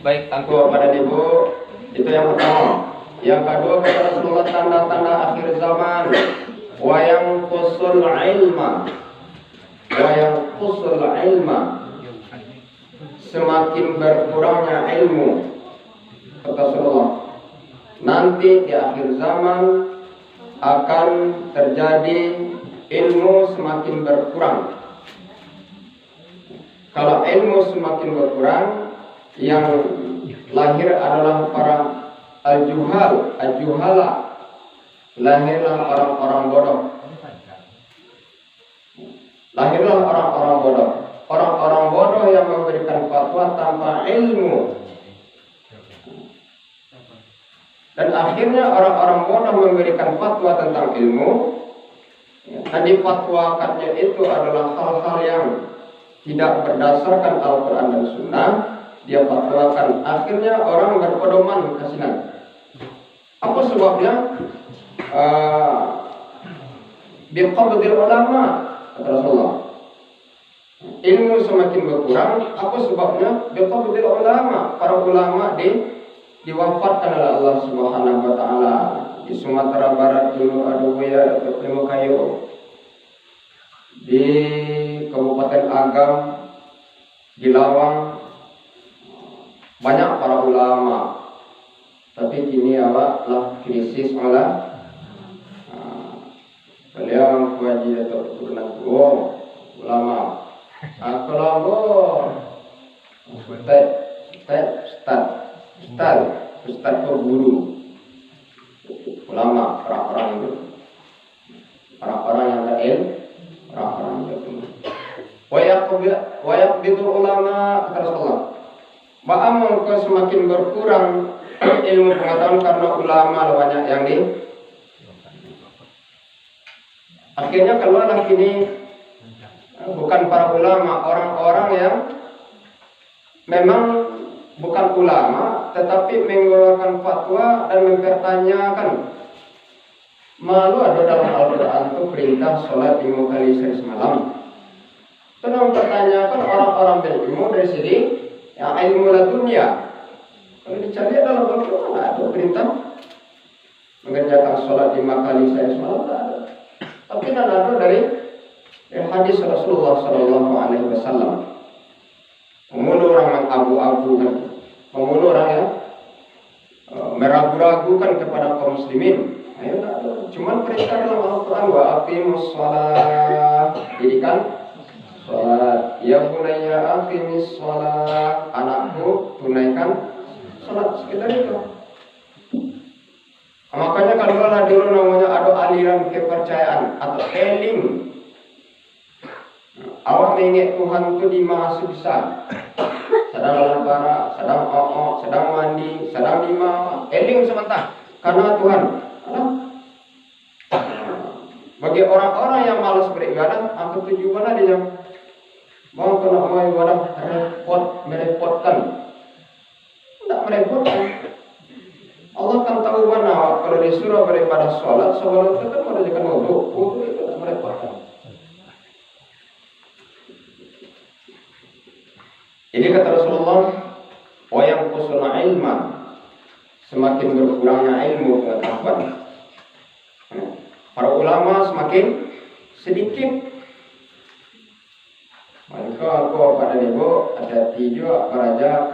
Baik, tangku pada ibu, itu yang pertama. Yang kedua, kata Rasulullah, tanda-tanda akhir zaman, wa yang qusul ilma, semakin berkurangnya ilmu. Kata Rasulullah, nanti di akhir zaman akan terjadi ilmu semakin berkurang. Kalau ilmu semakin berkurang, yang lahir adalah para al-juhala, lahirlah orang-orang bodoh. Orang-orang bodoh yang memberikan fatwa tanpa ilmu. Dan akhirnya orang-orang bodoh memberikan fatwa tentang ilmu. Dan difatwakannya itu adalah hal-hal yang tidak berdasarkan Al-Quran dan Sunnah. Dia fatwakan, akhirnya orang berpedoman kasihan. Apa sebabnya? Biqabdil ulama, kata Rasulullah. Ilmu semakin berkurang. Apa sebabnya? Biqabdil ulama. Para ulama diwafatkan oleh Allah Subhanahu wa taala. Di Sumatera Barat dulu ada Buya atau Primo Kayu. Di Kabupaten Agam, di Lawang, banyak para ulama. Tapi kini lah krisis malah. Beliau Haji atau Turunan ulama. Kalau Ustaz itu guru. Ulama, orang-orang itu. Orang-orang yang berilmu, orang-orang yang berilmu. Wayaqbidu ulama, kata Rasulullah. Maka semakin berkurang ilmu pengetahuan karena ulama banyak yang akhirnya keluarlah kini bukan para ulama, orang-orang yang memang bukan ulama tetapi mengeluarkan fatwa dan mempertanyakan. Malu ada dalam Al-Quran itu perintah sholat 5 kali sehari semalam. Itu mempertanyakan orang-orang berilmu dari sini yang ilmu ladunya. Kalau dicari dalam Al-Quran ada perintah mengerjakan sholat 5 kali sehari semalam, tidak ada. Tapi ada dari hadis Rasulullah Sallallahu Alaihi Wasallam. Membunuh orang yang abu-abu, membunuh orang yang meragu-ragukan kepada kaum muslimin. Ayo, tidak ada. Cuman perintah dalam Al-Quran, wa aqimus shalah, didikan sholat. Ya bunayya aqimis sholat, anakku tunaikan sholat. Sekitar itu. Makanya kalau dulu namanya ada aliran kepercayaan atau eling. Awak mengingat Tuhan itu di maha besar. Sedang lepara, sedang sedang mandi, sedang di maha. Eling sebentar. Karena Tuhan. Bagi orang-orang yang malas beribadah, aku tujuan dia mau kena mau ibadah merepotkan. Tidak merepotkan. Allah kan tahu mana kalau disuruh beribadah sholat itu kan mengerjakan wudu itu tidak merepotkan. Jadi kata Rasulullah, wa yang qusuna ilma, semakin berkurangnya ilmu pengetahuan. Para ulama semakin sedikit. Maka aku pada ibu ada tiga raja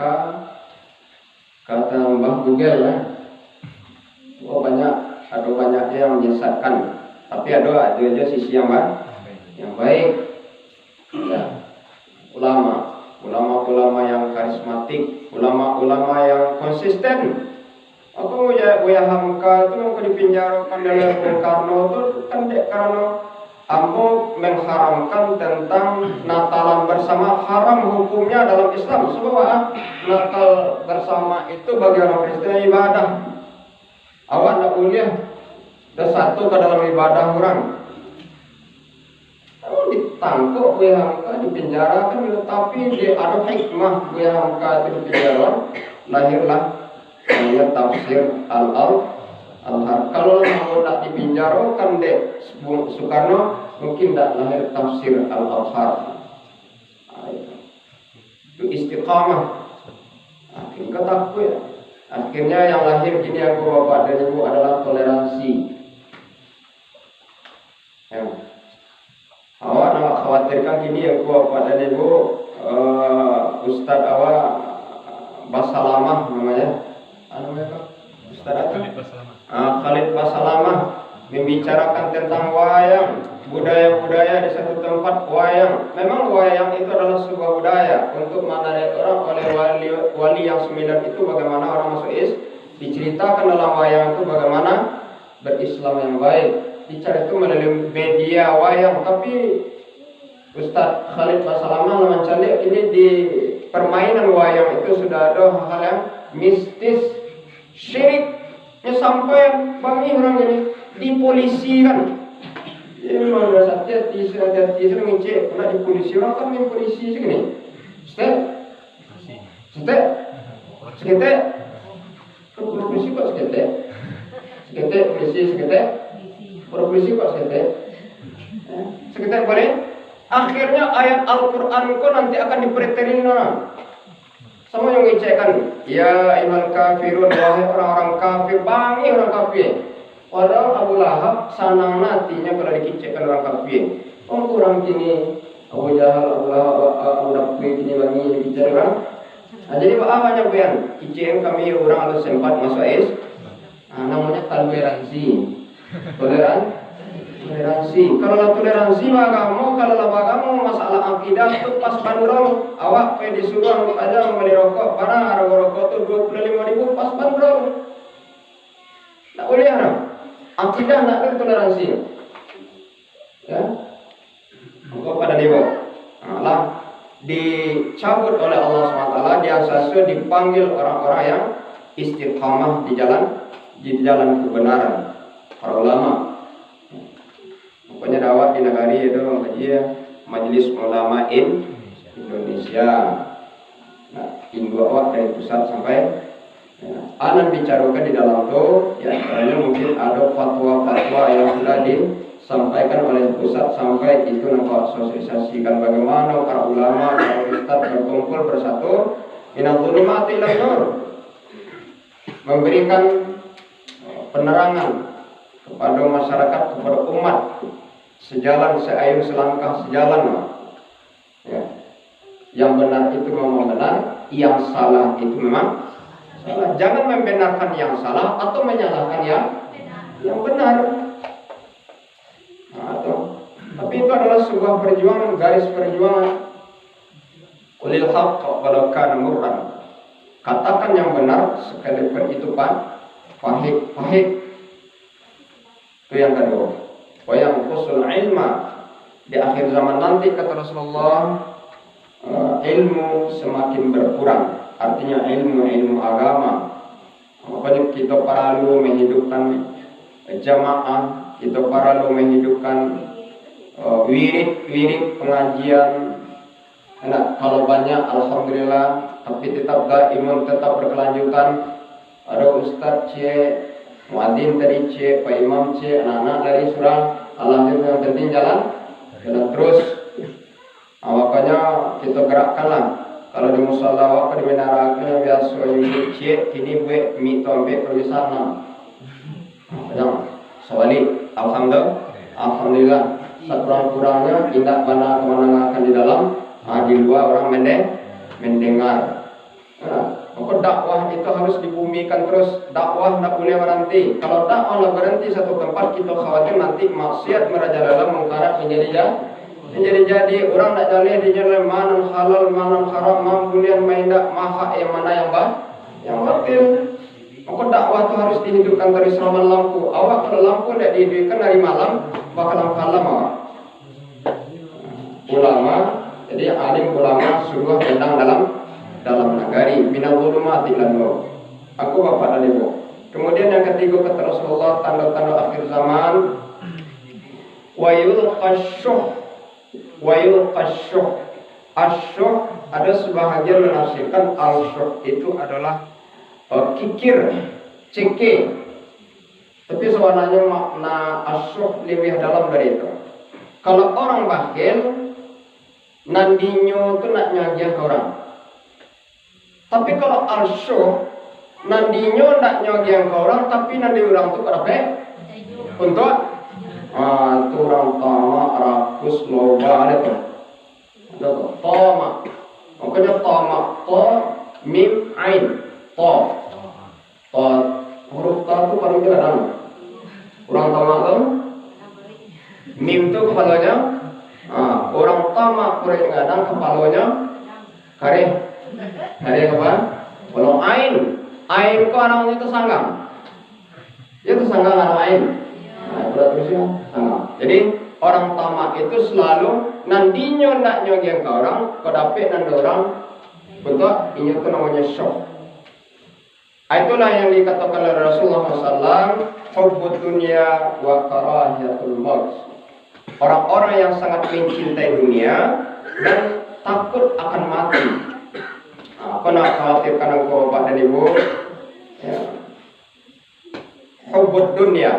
kata Mbah Google lah. Ada banyaknya yang menyesatkan, tapi ada aja sisi yang baik. Ya, ulama yang karismatik, ulama yang konsisten. Aku Buya Hamka itu mau dipinjarakan dalam Bung Karno itu kan karena ambo mengharamkan tentang Natalan bersama, haram hukumnya dalam Islam. Sebab Natal bersama itu bagi orang Kristen ibadah. Awak nak kuliah bersatu ke dalam ibadah orang. Kalau ditangkap Buya Hamka dipenjarakan, tapi dia ada hikmah Buya Hamka itu dipenjara, lahirlah ayat tafsir Al-Har. Kalau mau nak dipinjarakan dek Soekarno, mungkin tak lahir tafsir Al-Har. istiqamah. Akhirnya kataku ya. Akhirnya yang lahir gini aku bapak dan ibu adalah toleransi. Ya. Awak nak khawatirkan gini aku bapak dan ibu Ustadz awak Basalamah namanya. Ustadz Khalid Basalamah membicarakan tentang wayang, budaya-budaya di satu tempat wayang. Memang wayang itu adalah sebuah budaya untuk menarik orang oleh wali yang 9 itu bagaimana orang masuk diceritakan dalam wayang itu bagaimana berislam yang baik. Bicara itu melalui media wayang, tapi Ustadz Khalid Basalamah mencari ini di permainan wayang itu sudah ada hal-hal yang mistis, syiriknya sampai bangi orang ini dipolisikan. Ini mana saja hati-hati ngecek pula dipolisi orang kan main polisi segini. Sekete, polisi kok sekete, polisi kok sekete boleh. Akhirnya ayat Al-Quran kok nanti akan dipretelin orang. Sama yang ngecekkan, ya iman kafirun, wahai orang-orang kafir, bangi orang kafir. Padahal Abu Lahab sanang nantinya kalau dikicekkan orang kafir. Orang kini Abu Jahal, Abu Lahab, Abu Dhabi kini bangi dikicekkan. Nah, jadi apa banyak bayan? Kicen kami orang harus sempat masuk namanya toleransi. Toleransi. Kalau toleransi bagamu, kalau bagamu masalah akidah itu pas bandrong, awak pergi disuruh aja membeli rokok, barang harga rokok itu 25.000 pas bandrong. Tak boleh haram. Akidah nak ada toleransi. Ya. Engkau pada dewa. Allah dicabut oleh Allah SWT, dia sesuai dipanggil orang-orang yang istiqamah di jalan kebenaran. Para ulama. Pokoknya dakwah di negara itu Majelis Ulama Indonesia. Nah, Indo awak dari pusat sampai anan bicarakan di dalam itu, ya karena mungkin ada fatwa-fatwa yang sudah disampaikan oleh pusat sampai itu nampak sosialisasikan bagaimana para ulama, para ustaz berkumpul bersatu minal zulumati ilan nur, memberikan penerangan kepada masyarakat, kepada umat, sejalan seayun selangkah sejalan. Ya. Yang benar itu memang benar, yang salah itu memang salah. Jangan membenarkan yang salah atau menyalahkan yang benar. Tapi itu adalah sebuah perjuangan, garis perjuangan. Ulil haqq walau kana murran. Katakan yang benar sekalipun itu pahit. Itu yang kedua. Wa yang khusul ilma, di akhir zaman nanti kata Rasulullah, ilmu semakin berkurang. Artinya ilmu agama. Makanya kita perlu menghidupkan jamaah, kita perlu menghidupkan wirid pengajian. Nah, kalau banyak alhamdulillah, tapi tetap imun tetap berkelanjutan. Ada ustaz muadzin dari Pak Imam anak-anak dari surah. Alhamdulillah, yang penting jalan terus. Makanya kita gerakkanlah. Kalau di musala waktu di menara kena biasa ini kini buat mito ambil pergi sana. Jangan sewali. Alhamdulillah. Sekurang-kurangnya tindak mana kemana akan di dalam, di luar orang mendengar. Maka dakwah itu harus dibumikan terus. Dakwah tidak boleh berhenti. Kalau dakwah berhenti satu tempat, kita khawatir nanti maksiat merajalela mengkarat menjadi orang tidak jalih di jalan mana halal, mana haram, mana boleh, mana maha, yang mana yang batil. Maka dakwah itu harus dihidupkan dari selama lampu. Awak kalau lampu tidak dihidupkan dari malam, bakalan kalam awak. Ulama, jadi alim ulama suruh tentang dalam nagari minal zulumati ilan nur. Aku bapak dan ibu. Kemudian yang ketiga kata Rasulullah, tanda-tanda akhir zaman, wayul qasyuh. Asyuh ada sebahagian menafsirkan al-syuh itu adalah kikir, cengkeh. Tapi sebenarnya makna asyuh lebih dalam dari itu. Kalau orang bakhil, nandinya itu nak nyagiah ke orang. Tapi kalau arsyuh nandinya ndak nyogian ke orang, tapi nandi orang tuh kenapa? Untuk itu orang tama rakus loba ada tuh. Ada tuh tama. Makanya tama to mim ain to. To huruf ta itu paling kadang. Orang tama tuh mim tuh kepalanya. Orang tama kurang kadang kepalanya kare. Kare apa? Kalau ain itu orang itu sanggang. Itu sanggang orang ain. Terusnya sanggang. Jadi orang tamak itu selalu nandinya ndak nyogeng ke orang, kedapet nanda orang bentuk ini itu namanya syok. Itulah yang dikatakan oleh Rasulullah SAW, hubbud dunya wa karahiyatul maut. Orang-orang yang sangat mencintai dunia dan takut akan mati. Aku nak khawatirkan engkau Bapak dan Ibu. Ya. Hubbud dunya,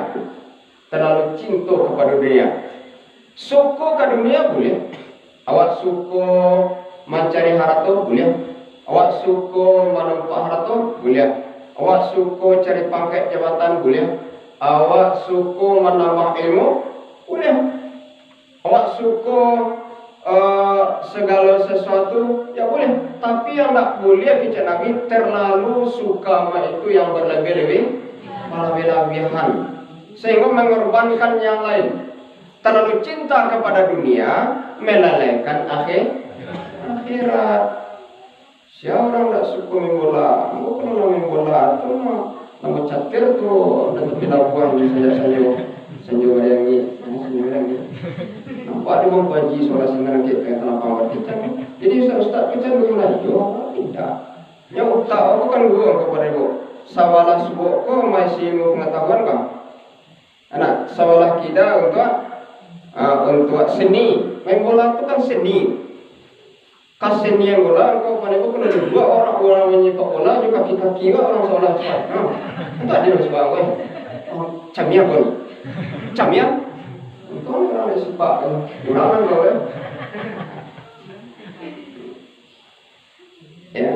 terlalu cinta kepada dunia. Suku ke dunia boleh. Awak suku mencari harta boleh. Awak suku menumpak harta boleh. Awak suku cari pangkat jabatan boleh. Awak suku menambah ilmu boleh. Awak suku segala sesuatu ya boleh. Tapi yang tak boleh kata Nabi terlalu suka itu yang berlebih-lebihan sehingga mengorbankan yang lain. Terlalu cinta kepada dunia melalaikan akhirat. Siapa orang tak suka main bola? Aku kalau main bola tu nama catir tu dan pelabuhan saja yang ini. Nampak dia mempunyai suara singan kita yang telah pawat kita. Jadi Ustaz kita bagaimana? Tidak. Yang utak aku kan gua kepada ibu. Sawalah subuh ko masih mau pengetahuan kah? Anak sawalah kita untuk seni. Main bola itu kan seni. Kasenian bola, kau pada ibu kena dua orang menyepak bola juga kaki orang sawalah cepat. Itu ada sebab apa? Camia pun. Camia. Kau orang sepak. Orang kau ya.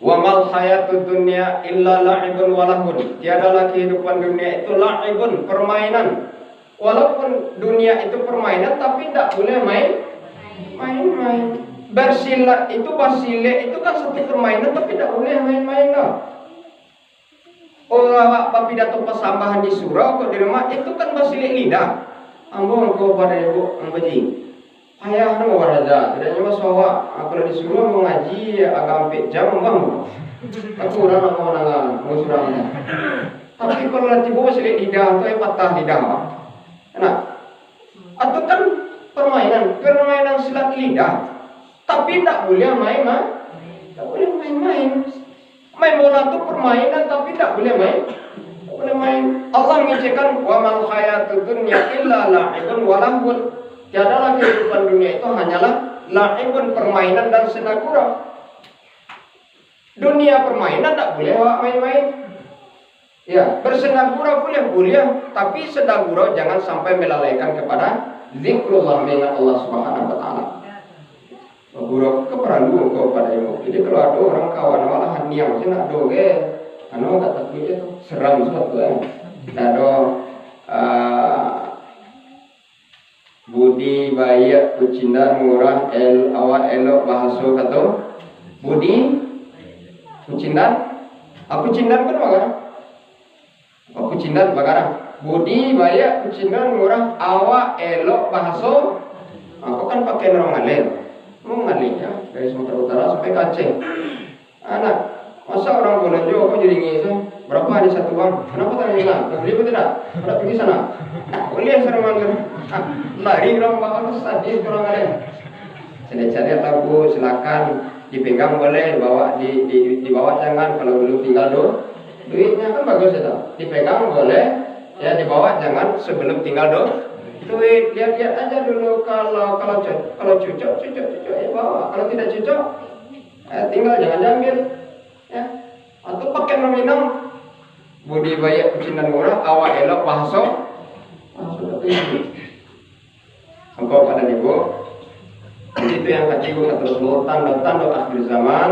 Wa mal hayatud dunya illa la'ibun wa lahun. Tiadalah kehidupan dunia itu la'ibun, permainan. Walaupun dunia itu permainan tapi tidak boleh main-main. Bersilat itu basile itu kan satu permainan tapi tidak boleh main-main lah. Orang apa pidato pesambahan di surau kok di rumah itu kan basile lidah. Ambo engkau pada ibu ambeji. Ayah nama waraja, tidak cuma sawah. Aku dah disuruh mengaji agak 4 jam, bang. Aku orang nak mau nangan, mau surangnya. Tapi kalau nanti bawa selit lidah, tu patah lidah, bang. Enak. Atau kan permainan silat lidah. Tapi tak boleh main. Tak boleh main-main. Main bola tu permainan, tapi tak boleh main. Tak boleh main. Allah mengingatkan wa mal hayatud dunya illa la'ibun wa lahun. Tiadalah kehidupan dunia itu hanyalah la'ibun, permainan dan senda gurau. Dunia permainan tak boleh main-main. Ya, bersenda gurau boleh, tapi senda gurau jangan sampai melalaikan kepada zikrullah, mengingat Allah Subhanahu wa taala. Gurau keperlu kepada ilmu. Jadi kalau ada orang kawan malah niang sih nak do ke, kata dia tu seram suatu ada budi baik kucindan murah awak elok bahasa kata budi kucindan aku cindan pun bagarang aku cindan bagarang budi baik kucindan murah awak elok bahasa aku kan pakai orang ngalir mau ngalirnya dari Sumatera Utara sampai ke Aceh. Anak masa orang Bolanjo aku jadi ngisah berapa ada satu uang kenapa tak hilang boleh apa tidak ada pergi sana boleh serang mangga lari orang bakal sadis orang ada. Cari lagu silakan dipegang boleh, dibawa jangan kalau belum tinggal duitnya kan bagus itu. Dipegang boleh, ya dibawa jangan sebelum tinggal duit. Lihat aja dulu kalau cocok ya bawa. Kalau tidak cocok tinggal jangan diambil. Ya. Atau pakai nominal budi baik kucindan murah awak elok bahasa engkau pada ibu itu yang ketiga terus tanda-tanda akhir zaman